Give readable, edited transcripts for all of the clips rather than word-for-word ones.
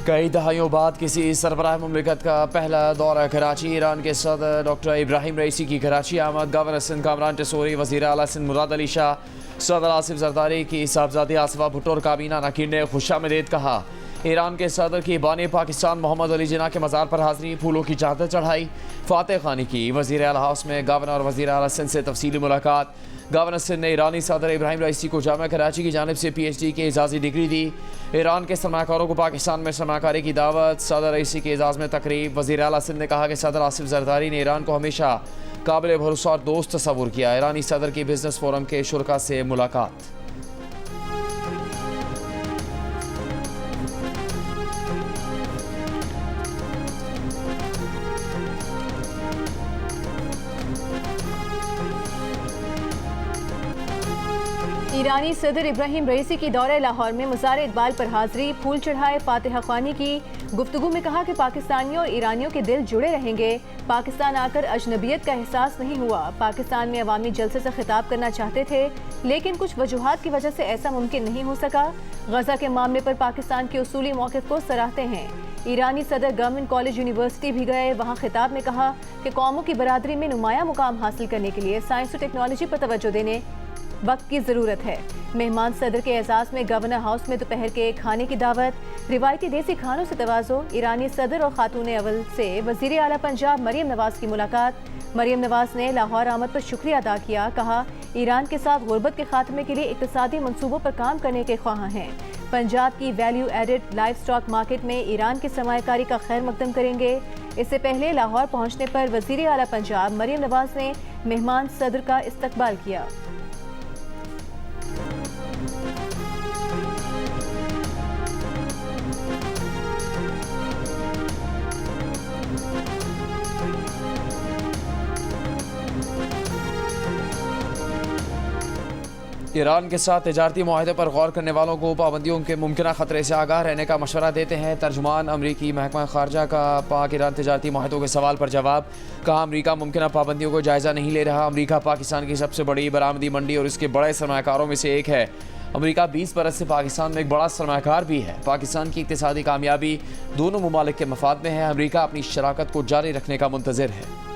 कई दहाइयों बाद किसी सरबराह मुमलिकत का पहला दौरा कराची। ईरान के सदर डॉक्टर इब्राहिम रईसी की कराची आमद। गवर्नर सिंध कामरान टेसोरी, वज़ीर आला सिंध मुराद अली शाह, सदर आसिफ जरदारी की साहबजादी आसफा भुट्टो और काबीना नकीर ने खुशामदीद कहा। ईरान के सदर की बानी पाकिस्तान मोहम्मद अली जिन्ना के मज़ार पर हाज़री, फूलों की चादर चढ़ाई, फातह खानी की। वज़ीर आला हाउस में गवर्नर और वज़ीर आला सिंध से तफसीली मुलाकात। गवर्नर सिंध ने ईरानी सदर इब्राहिम रईसी को जामिया कराची की जानिब से PhD की एजाज़ी डिग्री दी। ईरान के सरमाकारों को पाकिस्तान में सरमाकारी की दावत। सदर रईसी के एजाज़ में तकरीब। वज़ीर आला सिंध ने कहा कि सदर आसिफ जरदारी ने ईरान को हमेशा काबिल भरोसा और दोस्त तस्वुर किया। ईरानी सदर की बिजनेस फोरम के शुरका से मुलाकात। ईरानी सदर इब्राहिम रईसी की दौरे लाहौर में मज़ार इकबाल पर हाज़री, फूल चढ़ाए, फातिहा ख्वानी की। गुफ्तगू में कहा कि पाकिस्तानियों और ईरानियों के दिल जुड़े रहेंगे। पाकिस्तान आकर अजनबियत का एहसास नहीं हुआ। पाकिस्तान में अवामी जलसे से खिताब करना चाहते थे, लेकिन कुछ वजूहात की वजह से ऐसा मुमकिन नहीं हो सका। गजा के मामले पर पाकिस्तान के उसूली मौक़िफ़ को सराहते हैं। ईरानी सदर गवर्नमेंट कॉलेज यूनिवर्सिटी भी गए। वहाँ खिताब में कहा कि कौमों की बरादरी में नुमाया मुकाम हासिल करने के लिए साइंस और टेक्नोलॉजी पर तवज्जो देने वक्त की ज़रूरत है। मेहमान सदर के एजाज़ में गवर्नर हाउस में दोपहर के खाने की दावत, रिवायती देसी खानों से तवाज़ो। ईरानी सदर और खातून अव्वल से वज़ीर आला पंजाब मरियम नवाज़ की मुलाकात। मरियम नवाज़ ने लाहौर आमद पर शुक्रिया अदा किया। कहा ईरान के साथ गुर्बत के खात्मे के लिए इक़्तिसादी मनसूबों पर काम करने के ख्वाह हैं। पंजाब की value added life stock market में ईरान की सरमायाकारी का खैर मकदम करेंगे। इससे पहले लाहौर पहुँचने पर वज़ीर आला पंजाब मरियम नवाज़ ने मेहमान सदर का इस्तकबाल किया। ईरान के साथ तिजारती मुआहदे पर गौर करने वालों को पाबंदियों के मुमकिन ख़तरे से आगाह रहने का मशवरा देते हैं तर्जुमान अमरीकी महकमा खारजा का। पाक ईरान तिजारती मुआहदों के सवाल पर जवाब। कहा अमरीका मुमकिन पाबंदियों को जायज़ा नहीं ले रहा। अमरीका पाकिस्तान की सबसे बड़ी बरामदी मंडी और इसके बड़े सरमाकारों में से एक है। अमरीका 20 बरस से पाकिस्तान में एक बड़ा सरमाकार भी है। पाकिस्तान की इक़्तिसादी कामयाबी दोनों ममालिक के मफाद में है। अमरीका अपनी शराकत को जारी रखने का मुंतज़िर है।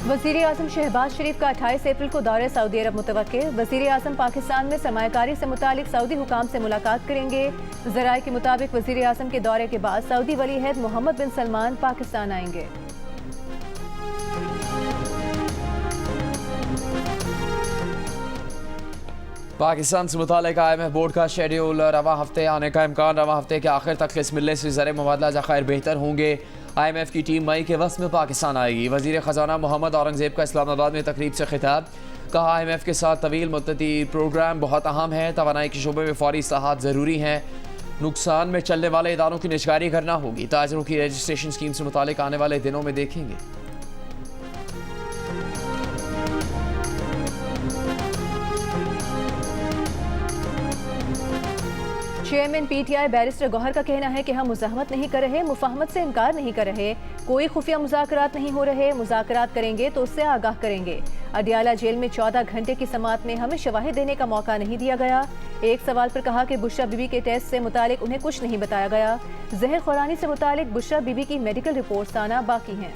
वज़ीर आज़म शहबाज शरीफ का 28 अप्रैल को दौरे सऊदी अरब मुतवक्किल। वज़ीर आज़म पाकिस्तान में सरमायाकारी से मुतालिक सऊदी हुकाम से मुलाकात करेंगे। ज़राए के मुताबिक वज़ीर आज़म के दौरे के बाद सऊदी वली अहद मोहम्मद बिन सलमान पाकिस्तान आएंगे। पाकिस्तान से मुताल्लिक़ IMF बोर्ड का शेड्यूल रवा हफ्ते आने का इम्कान। रवा हफ्ते के आखिर तक किस मिलने से ज़र मुबादला ज़खायर बेहतर होंगे। IMF की टीम मई के वस्त में पाकिस्तान आएगी। वज़ीर ख़जाना मोहम्मद औरंगज़ेब का इस्लामाबाद में तकरीब से खिताब। कहा IMF के साथ तवील मुद्दती प्रोग्राम बहुत अहम है। तवानाई के शोबे में फ़ौरी इस्लाहात ज़रूरी हैं। नुकसान में चलने वाले इदारों की निगरानी करना होगी। ताजरों की रजिस्ट्रेशन स्कीम से मुताल्लिक़ आने वाले दिनों में देखेंगे। चेयरमैन PTI बैरिस्टर गौहर का कहना है कि हम मुज़ाहमत नहीं कर रहे, मुफाहमत से इनकार नहीं कर रहे, कोई खुफिया मुज़ाकरात नहीं हो रहे। मुज़ाकरात करेंगे तो उससे आगाह करेंगे। अडियाला जेल में 14 घंटे की समाअत में हमें शवाहिद देने का मौका नहीं दिया गया। एक सवाल पर कहा कि बुशरा बीबी के टेस्ट से मुतालिक उन्हें कुछ नहीं बताया गया। जहर खुरानी से मुतालिक बुशरा बीबी की मेडिकल रिपोर्ट्स आना बाकी हैं।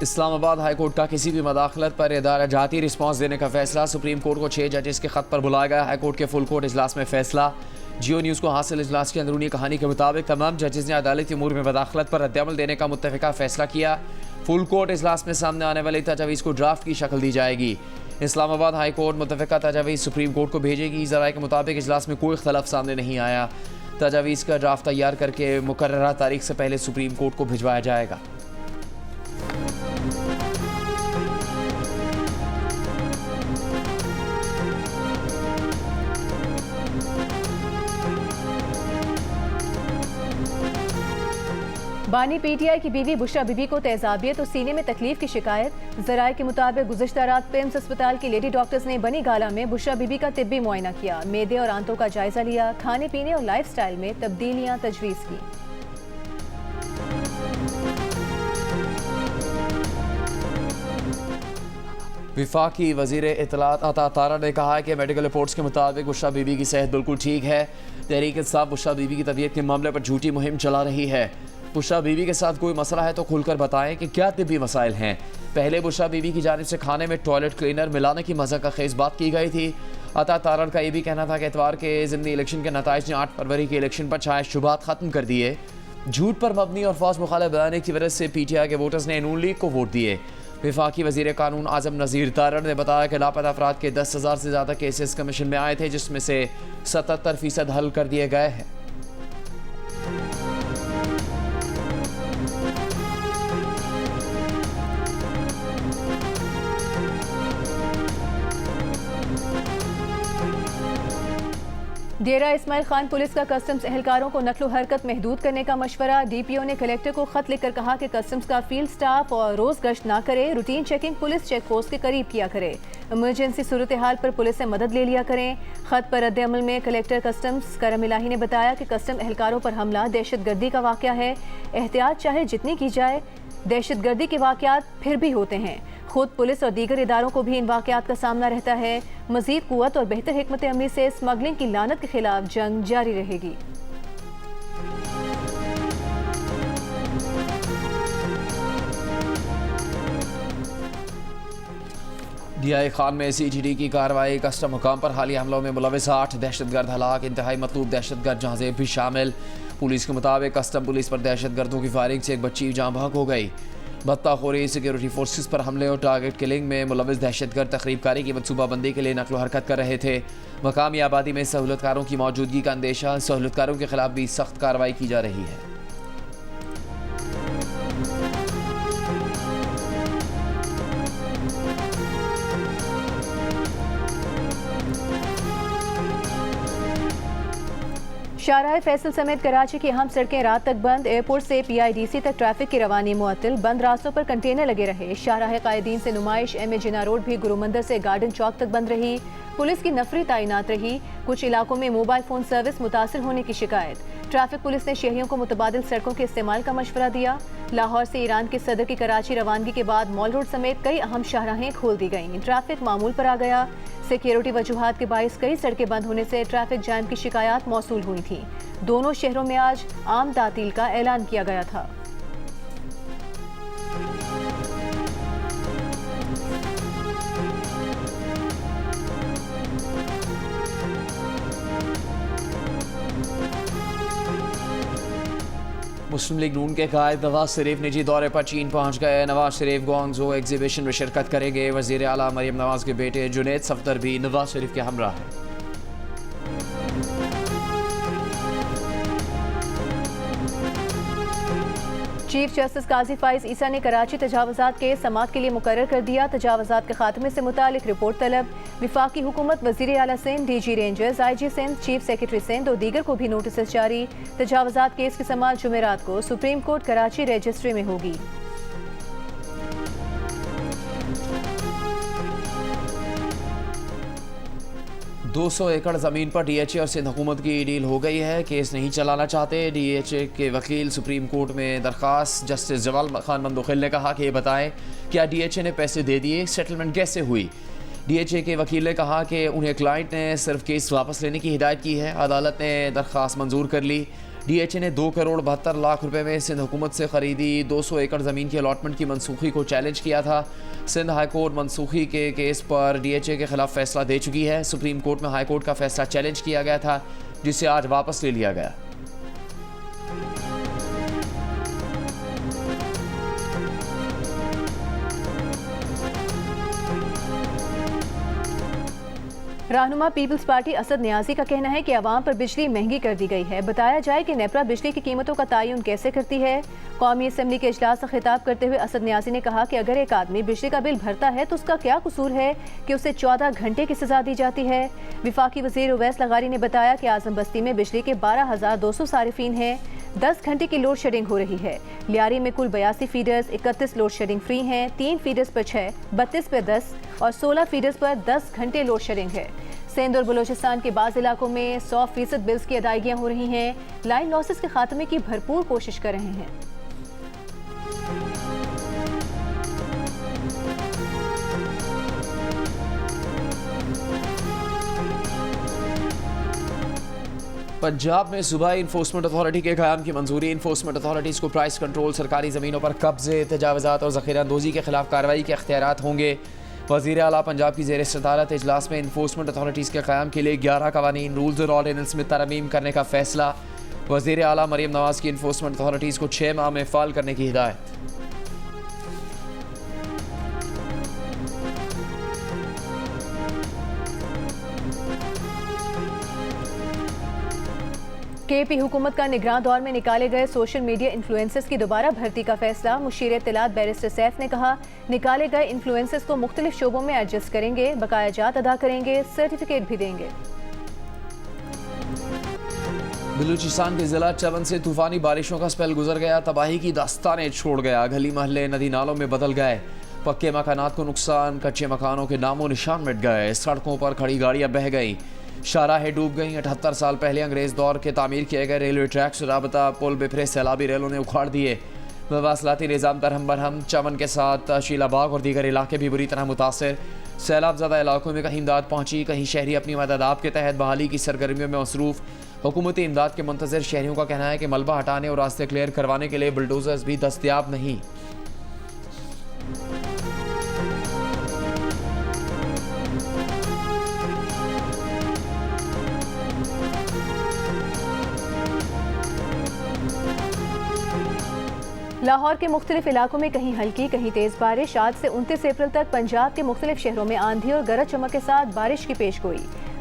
इस्लामाबाद हाई कोर्ट का किसी भी मदाखलत पर इदारा जाती रिस्पॉन्स देने का फैसला। सुप्रीम कोर्ट को 6 जजेस के खत पर बुलाया गया। हाई कोर्ट के फुल कोर्ट इजलास में फैसला। जियो न्यूज़ को हासिल इजलास की अंदरूनी कहानी के मुताबिक तमाम जजेस ने अदालती अमूर में मदाखलत पर रद्दअमल देने का मुत्तफ़िका फैसला किया। फुल कोर्ट इजलास में सामने आने वाली तजावीज़ को ड्राफ्ट की शक्ल दी जाएगी। इस्लामाबाद हाई कोर्ट मुत्तफ़िका तजावीज़ सुप्रीम कोर्ट को भेजेगी। ज़राए के मुताबिक इजलास में कोई इख्तलाफ सामने नहीं आया। तजावीज़ का ड्राफ्ट तैयार करके मुकर्ररा तारीख से पहले सुप्रीम कोर्ट को भिजवाया जाएगा। बानी पीटीआई की बीवी बुशरा बीबी को तेजाबियत और सीने में तकलीफ की शिकायत। जराये के मुताबिक गुज़िश्ता रात पिम्स अस्पताल की लेडी डॉक्टर्स ने बनी गाला में बुशरा बीबी का तिब्बी मुआयना किया, मेदे और आंतों का जायजा लिया, खाने पीने और लाइफ स्टाइल में तब्दीलियाँ तजवीज़ की। विफाकी वज़ीर इत्तलात अता तारा ने कहा है कि मेडिकल रिपोर्ट्स के मुताबिक बुशरा बीबी की सेहत बिल्कुल ठीक है। तहरीक इंसाफ बुशरा बीबी की तबीयत के मामले पर झूठी मुहिम चला रही है। बुशरा बीबी के साथ कोई मसला है तो खुलकर बताएं कि क्या तिब्बी मसाइल हैं। पहले बुशरा बीबी की जानिब से खाने में टॉयलेट क्लीनर मिलाने की मज़ा का खेज बात की गई थी। अता तारण का यह भी कहना था कि इतवार के ज़िमनी इलेक्शन के नताइज ने 8 फरवरी के इलेक्शन पर छाए शुबात ख़त्म कर दिए। झूठ पर मबनी और फौज मुखालिफ बनाने की वजह से पीटीआई के वोटर्स ने नून लीग को वोट दिए। विफाकी वज़ीर कानून आज़म नज़ीर तारण ने बताया कि लापता अफराद के 10,000 से ज़्यादा केसेस कमीशन में आए थे, जिसमें से 77% हल कर दिए गए हैं। डेरा इस्माइल खान पुलिस का कस्टम्स एहलकारों को नकलो हरकत महदूद करने का मशवरा। डीपीओ ने कलेक्टर को खत लिखकर कहा कि कस्टम्स का फील्ड स्टाफ और रोज गश्त ना करे, routine checking police check post के करीब किया करे, इमरजेंसी सूरत हाल पर पुलिस से मदद ले लिया करें। खत पर रद्द अमल में कलेक्टर कस्टम्स करम इलाही ने बताया कि कस्टम एहलकारों पर हमला दहशत गर्दी का वाक़या है, एहतियात चाहे जितनी की जाए दहशत गर्दी के वाक़यात फिर भी होते हैं। खुद पुलिस और दीगर इदारों को भी इन वाक़यात का सामना रहता है। मज़ीद कुव्वत और बेहतर हिकमत अमली से स्मगलिंग की लानत के खिलाफ जंग जारी रहेगी। डीआई खान में सीटीडी की कार्रवाई। कस्टम मुकाम पर हालिया हमलों में मुलविस 8 दहशतगर्द हलाक, इंतहाई मतलूब दहशतगर्द जहाज़ेब भी शामिल। पुलिस के मुताबिक कस्टम पुलिस पर दहशतगर्दों की फायरिंग से एक बच्ची जाँ बहक हो गई। बत्ताखोरी, सिक्योरिटी फोर्सेस पर हमले और टारगेट किलिंग में मुलविस दहशतगर्द तकरीबकारी की मनसूबाबंदी के लिए नकलो हरकत कर रहे थे। मकामी आबादी में सहूलतकारों की मौजूदगी का अंदेशा, सहूलतकारों के खिलाफ भी सख्त कार्रवाई की जा रही है। शाहराह फैसल समेत कराची की अहम सड़कें रात तक बंद। एयरपोर्ट से पीआईडीसी तक ट्रैफिक की रवानी मुअत्तल, बंद रास्तों पर कंटेनर लगे रहे। शाहराह कायदीन से नुमाइश, एम ए जिना रोड भी गुरु मंदिर से गार्डन चौक तक बंद रही। पुलिस की नफरी तैनात रही। कुछ इलाकों में मोबाइल फोन सर्विस मुतासिर होने की शिकायत। ट्रैफिक पुलिस ने शहरियों को मुतबादिल सड़कों के इस्तेमाल का मशवरा दिया। लाहौर से ईरान के सदर की कराची रवानगी के बाद मॉल रोड समेत कई अहम शाहराहें खोल दी गईं। ट्रैफिक मामूल पर आ गया। सिक्योरिटी वजूहात के बाइस कई सड़कें बंद होने से ट्रैफिक जैम की शिकायत मौसूल हुई थी। दोनों शहरों में आज आम तातील का ऐलान किया गया था। मुस्लिम लीग नून के कायद नवाज शरीफ निजी दौरे पर चीन पहुंच गए। नवाज शरीफ ग्वांगझो एग्जीबिशन में शिरकत करेंगे। वजीर आला मरियम नवाज के बेटे जुनैद सफदर भी नवाज शरीफ के हमरा है। चीफ जस्टिस काजी फाइज ईसा ने कराची तजावजात के समाअत के लिए मुकर्रर कर दिया। तजावजात के खात्मे से मुतालिक रिपोर्ट तलब। विफाकी हुकूमत, वजीर आला Sindh, DG rangers, IG Sindh, chief secretary Sindh और दीगर को भी नोटिस जारी। तजावजात केस की समाअत जुमेरात को सुप्रीम कोर्ट कराची रजिस्ट्री में होगी। 200 एकड़ ज़मीन पर डीएचए और सिंध हुकूमत की डील हो गई है। केस नहीं चलाना चाहते। डीएचए के वकील सुप्रीम कोर्ट में दरख्वास्त। जस्टिस जवाल खान मंदोखिल ने कहा कि ये बताएं क्या डीएचए ने पैसे दे दिए, सेटलमेंट कैसे हुई। डीएचए के वकील ने कहा कि उन्हें क्लाइंट ने सिर्फ केस वापस लेने की हिदायत की है। अदालत ने दरख्वास्त मंजूर कर ली। डीएचए ने 2 करोड़ 72 लाख रुपए में सिंध हुकूमत से खरीदी 200 एकड़ ज़मीन की अलॉटमेंट की मनसूखी को चैलेंज किया था। सिंध हाई कोर्ट मनसूखी के केस पर डीएचए के खिलाफ फैसला दे चुकी है। सुप्रीम कोर्ट में हाई कोर्ट का फैसला चैलेंज किया गया था, जिसे आज वापस ले लिया गया। रहनुमा पीपल्स पार्टी असद न्याजी का कहना है कि आवाम पर बिजली महंगी कर दी गई है। बताया जाए कि नेपरा बिजली की कीमतों का तयन कैसे करती है। कौमी असम्बली के इजलास से खिताब करते हुए असद न्याजी ने कहा कि अगर एक आदमी बिजली का बिल भरता है तो उसका क्या कसूर है कि उसे 14 घंटे की सजा दी जाती है। विफाकी वजीर उवैस लगारी ने बताया कि आजम बस्ती में बिजली के 12,200 सारिफीन हैं। 10 घंटे की लोड शेडिंग हो रही है। लियारी में कुल 82 फीडर्स, 31 लोड शेडिंग फ्री हैं, 3 फीडर्स पर 6, 32 पर 10 और 16 फीडर्स पर 10 घंटे लोड शेडिंग है। सिंध और बलोचिस्तान के बाज़ इलाकों में 100% बिल्स की अदायगियाँ हो रही हैं। लाइन लॉसेस के खात्मे की भरपूर कोशिश कर रहे हैं। पंजाब में सूबाई इन्फोर्समेंट अथॉरिटी के क़याम की मंजूरी। इन्फोर्समेंट अथॉरिटीज़ को प्राइस कंट्रोल, सरकारी ज़मीनों पर कब्जे, तजावज़ात और ज़ख़ीराअंदोज़ी के खिलाफ कार्रवाई के अख्तियारात होंगे। वज़ीर आला पंजाब की ज़ेर सदारत इजलास में इन्फोर्समेंट अथॉरिटीज़ के क़याम के लिए 11 कवानीन, रूल्स और ऑर्डिनेंस में तरमीम करने का फैसला। वज़ीर आला मरीम नवाज़ की इन्फोर्समेंट अथॉरिटीज़ को 6 माह में फ़ाल करने की हिदायत। केपी हुकूमत का निगरान दौर में निकाले गए सोशल मीडिया इन्फ्लुएंसर्स की दोबारा भर्ती का फैसला। मुशीर इत्तलात बैरिस्टर सैफ ने कहा, निकाले गए इन्फ्लुएंसर्स को मुख्तलिफ शोबों में एडजस्ट करेंगे, बकाया जात अदा करेंगे, सर्टिफिकेट भी देंगे। बलूचिस्तान के जिला चमन से तूफानी बारिशों का स्पेल गुजर गया, तबाही की दास्तानें छोड़ गया। गली महल्ले नदी नालों में बदल गए, पक्के मकानात को नुकसान, कच्चे मकानों के नामो निशान मिट गए, सड़कों पर खड़ी गाड़ियां बह गईं, शाहराहें डूब गईं। 78 साल पहले अंग्रेज दौर के तामीर किए गए रेलवे ट्रैक्स, राबता पुल बिफरे सैलाबी रेलों ने उखाड़ दिए। मवासलाती निज़ाम दरहम बरहम, चमन के साथ शीलाबाग और दीगर इलाके भी बुरी तरह मुतासर। सैलाब ज़दा इलाकों में कहीं इमदाद पहुंची, कहीं शहरी अपनी मदद आप के तहत बहाली की सरगर्मियों में मसरूफ़। हुकूमती इमदाद के मुंतज़िर शहरियों का कहना है कि मलबा हटाने और रास्ते क्लियर करवाने के लिए बुलडोज़र्स भी दस्तयाब नहीं। लाहौर के मुख्तलिफ इलाकों में कहीं हल्की कहीं तेज़ बारिश। आज से 29 अप्रैल तक पंजाब के मुख्तलिफ शहरों में आंधी और गरज चमक के साथ बारिश की पेशगोई।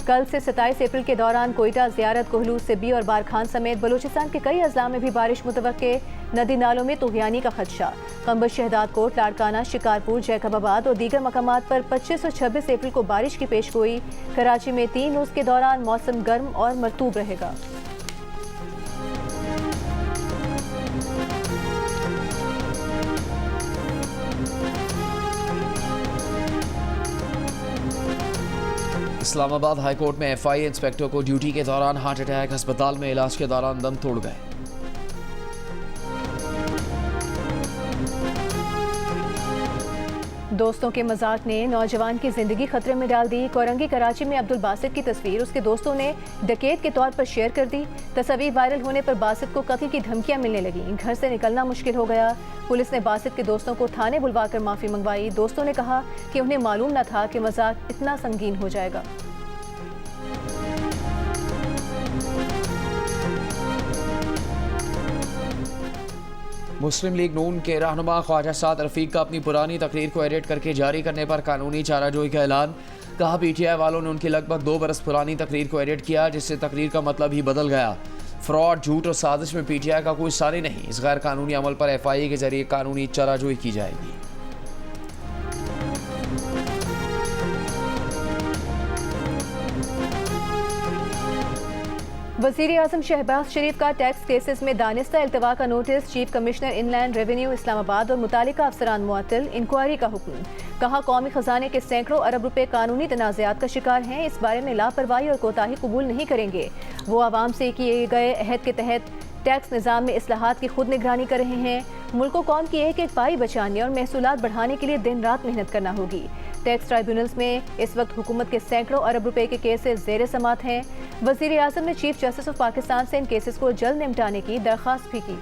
कल से 27 अप्रैल के दौरान कोयटा, ज़ियारत, कोहलू, सिब्बी और बारखान समेत बलूचिस्तान के कई अजला में भी बारिश मुतवक्के। नदी नालों में तुग़यानी का खदशा। कंबल, शहदाद कोट, लाड़काना, शिकारपुर, जैकबाबाद और दीगर मकामात पर 25 और 26 अप्रैल को बारिश की पेशगोई। कराची में 3 रोज़ के दौरान मौसम गर्म और मरतूब रहेगा। इस्लामाबाद हाई कोर्ट में FI इंस्पेक्टर को ड्यूटी के दौरान हार्ट अटैक, अस्पताल में इलाज के दौरान दम तोड़ गए। दोस्तों के मजाक ने नौजवान की जिंदगी खतरे में डाल दी। कोरंगी कराची में अब्दुल बासित की तस्वीर उसके दोस्तों ने डकैत के तौर पर शेयर कर दी। तस्वीर वायरल होने पर बासित को कत्ल की धमकियां मिलने लगीं। घर से निकलना मुश्किल हो गया। पुलिस ने बासित के दोस्तों को थाने बुलवाकर माफ़ी मंगवाई। दोस्तों ने कहा कि उन्हें मालूम न था कि मजाक इतना संगीन हो जाएगा। मुस्लिम लीग नून के रहनुमा ख्वाजा साद रफीक का अपनी पुरानी तकरीर को एडिट करके जारी करने पर कानूनी चाराजोई का ऐलान। कहा, PTI वालों ने उनकी लगभग 2 बरस पुरानी तकरीर को एडिट किया, जिससे तकरीर का मतलब ही बदल गया। फ्रॉड, झूठ और साजिश में PTI का कोई सानी नहीं। इस गैर कानूनी अमल पर FI के जरिए कानूनी चाराजोई की जाएगी। वज़ीर आज़म शहबाज शरीफ का टैक्स केसेस में दानिस्ता इल्तवा का notice. Chief commissioner inland revenue Islamabad और मुतालिका अफसरान मुअत्तल। इंक्वायरी का हुक्म। कहा, कौमी खजाने के सैकड़ों अरब रुपए कानूनी तनाज़ात का शिकार हैं। इस बारे में लापरवाही और कोताही कबूल नहीं करेंगे। वो आवाम से किए गए अहद के तहत टैक्स निज़ाम में इस्लाहात की खुद निगरानी कर रहे हैं। मुल्क को कौम की एक एक पाई बचाने और महसूलात बढ़ाने के लिए दिन रात मेहनत करना होगी। टैक्स ट्राइब्यूनल्स में इस वक्त हुकूमत के सैकड़ों अरब रुपए के केसेस ज़ेर समात हैं। वज़ीर आज़म ने चीफ जस्टिस ऑफ पाकिस्तान से इन केसेस को जल्द निपटाने की दरख्वास्त भी की।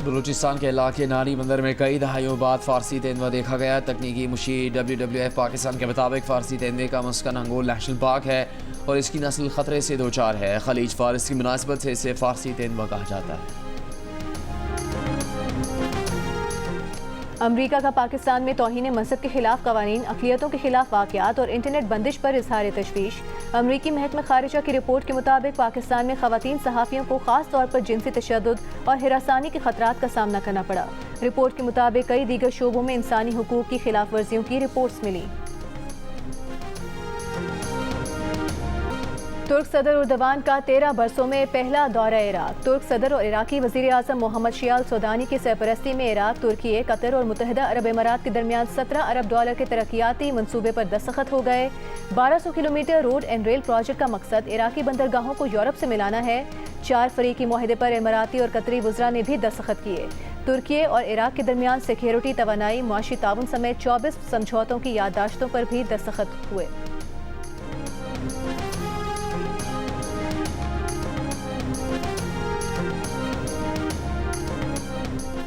बलूचिस्तान के इलाके नानी बंदर में कई दहाइयों बाद फारसी तेंदुआ देखा गया। तकनीकी मुशीर WWF पाकिस्तान के मुताबिक फारसी तेंदुए का मस्कन हंगोल नेशनल पार्क है और इसकी नस्ल खतरे से दो चार है। खलीज फारिस की मुनासिबत से इसे फारसी तेंदुआ कहा जाता है। अमरीका का पाकिस्तान में तौहीन मज़हब के खिलाफ कवानीन, अक़लियतों के खिलाफ वाक़यात और इंटरनेट बंदिश पर इज़हार तशवीश। अमरीकी महकमा खारिजा की रिपोर्ट के मुताबिक पाकिस्तान में ख़वातीन सहाफ़ियों को ख़ास तौर पर जिनसी तशद्दुद और हिरासानी के खतरात का सामना करना पड़ा। रिपोर्ट के मुताबिक कई दीगर शोबों में इंसानी हुकूक की खिलाफ वर्जियों की रिपोर्ट्स मिली। तुर्क सदर उर्दवान का 13 बरसों में पहला दौरा इराक। तुर्क सदर और इराकी वज़ीर आज़म मोहम्मद शियाल सोदानी की सरपरस्ती में इराक, तुर्की, कतर और मुत्तहिदा अरब अमारात के दरमियान 17 अरब डॉलर के तरक्याती मनसूबे पर दस्तखत हो गए। 1200 kilometre road and rail project का मकसद इराकी बंदरगाहों को यूरोप से मिलाना है। 4 फरीकी मुआहदे पर इमाराती और कतरी वज़रा ने भी दस्तखत किए। तुर्की और इराक के दरमियान सिक्योरिटी, तवानाई, मुआशी ताउन समेत 24 समझौतों की याददाश्तों पर भी दस्तखत हुए।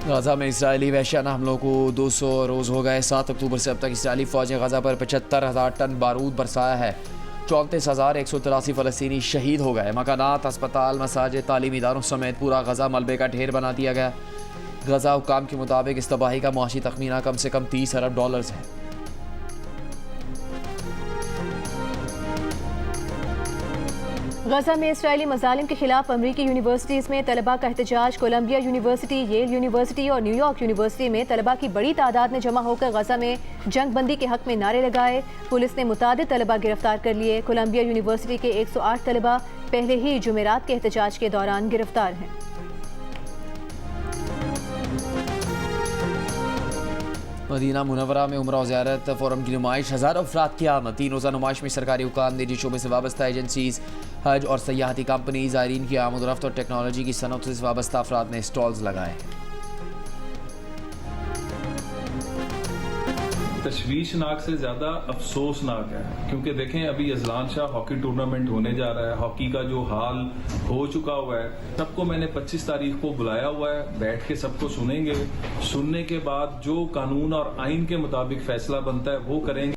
गाज़ा में इसराइली वहशियाना हमलों को 200 रोज़ हो गए। 7 अक्टूबर से अब तक इसराइली फ़ौज ने गाज़ा पर 75,000 टन बारूद बरसाया है। 34,183 फ़लस्तीनी शहीद हो गए। मकानात, अस्पताल, मसाजिद, तालीमी इदारों समेत पूरा गाज़ा मलबे का ढेर बना दिया गया। गाज़ा हुक्काम के मुताबिक इस तबाही का मुआशी तखमीना कम से कम 30 अरब डॉलर्स है। गजा में इसराइली मजालिम के खिलाफ अमरीकी यूनिवर्सिटीज़ में तलबा का एहतजाज। कोलंबिया यूनिवर्सिटी, येल यूनिवर्सिटी और न्यूयॉर्क यूनिवर्सिटी में तलबा की बड़ी तादाद में जमा होकर गजा में जंग बंदी के हक में नारे लगाए। पुलिस ने मुतादिद तलबा गिरफ्तार कर लिए। कोलंबिया यूनिवर्सिटी के 108 तलबा पहले ही जुमेरात के एहतजाज के दौरान गिरफ्तार हैं। मदीना मुनव्वरा में उम्रा ज़ियारत फोरम की नुमाइश, हज़ारों अफराद की आमद। 3 रोज़ा नुमाइश में सरकारी हुकाम, निजी शोबे से वाबस्ता एजेंसीज, हज और सयाहती कंपनी, ज़ायरीन की आमद-ओ-रफ्त और टेक्नोलॉजी की सनत से वाबस्ता अफराद ने स्टॉल्स लगाए। तशवीशनाक से ज़्यादा अफसोसनाक है, क्योंकि देखें अभी अजलान शाह हॉकी टूर्नामेंट होने जा रहा है। हॉकी का जो हाल हो चुका हुआ है, सबको मैंने 25 तारीख को बुलाया हुआ है। बैठ के सबको सुनेंगे। सुनने के बाद जो कानून और आइन के मुताबिक फैसला बनता है वो करेंगे।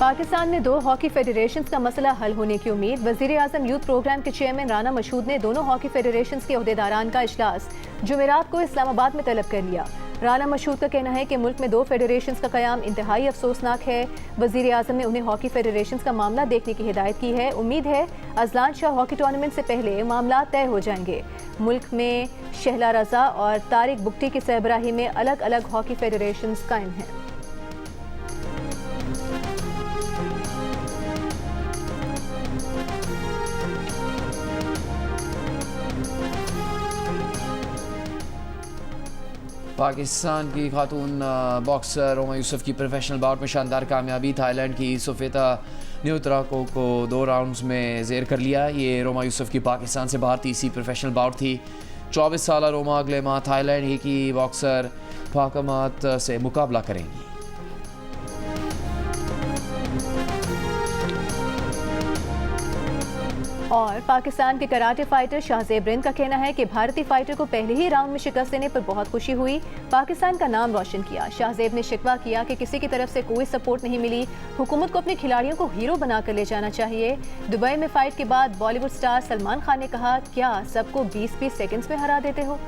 पाकिस्तान में 2 हॉकी फेडरेशंस का मसला हल होने की उम्मीद। वज़ीर आज़म यूथ प्रोग्राम के चेयरमैन राना मशहूद ने दोनों हॉकी फेडरेशंस के ओहदेदारान का इजलास जुमेरात को इस्लामाबाद में तलब कर लिया। राना मशहूद का कहना है कि मुल्क में 2 फेडरेशंस का क़याम इंतहाई अफसोसनाक है। वज़ीर आज़म ने उन्हें हॉकी फेडरेशंस का मामला देखने की हिदायत की है। उम्मीद है अजलान शाह हॉकी टूर्नामेंट से पहले मामला तय हो जाएंगे। मुल्क में शहला रजा और तारिक बुगटी की सरबराही में अलग अलग हॉकी फेडरेशंस कायम हैं। पाकिस्तान की खातून बॉक्सर रोमा यूसुफ की प्रोफेशनल बाउट में शानदार कामयाबी। थाईलैंड की सोफेता न्यूत्राको को 2 राउंड्स में ज़ेर कर लिया। ये रोमा यूसुफ की पाकिस्तान से बाहर तीसरी प्रोफेशनल बाउट थी। 24 साल रोमा अगले माह थाईलैंड ही की बॉक्सर फाकमात से मुकाबला करेंगी। और पाकिस्तान के कराटे फाइटर शाहजेब रिंद का कहना है कि भारतीय फाइटर को पहले ही राउंड में शिकस्त देने पर बहुत खुशी हुई। पाकिस्तान का नाम रोशन किया। शाहजेब ने शिकवा किया कि किसी की तरफ से कोई सपोर्ट नहीं मिली। हुकूमत को अपने खिलाड़ियों को हीरो बनाकर ले जाना चाहिए। दुबई में फाइट के बाद बॉलीवुड स्टार सलमान खान ने कहा, क्या सबको 20-20 सेकंड्स में हरा देते हो।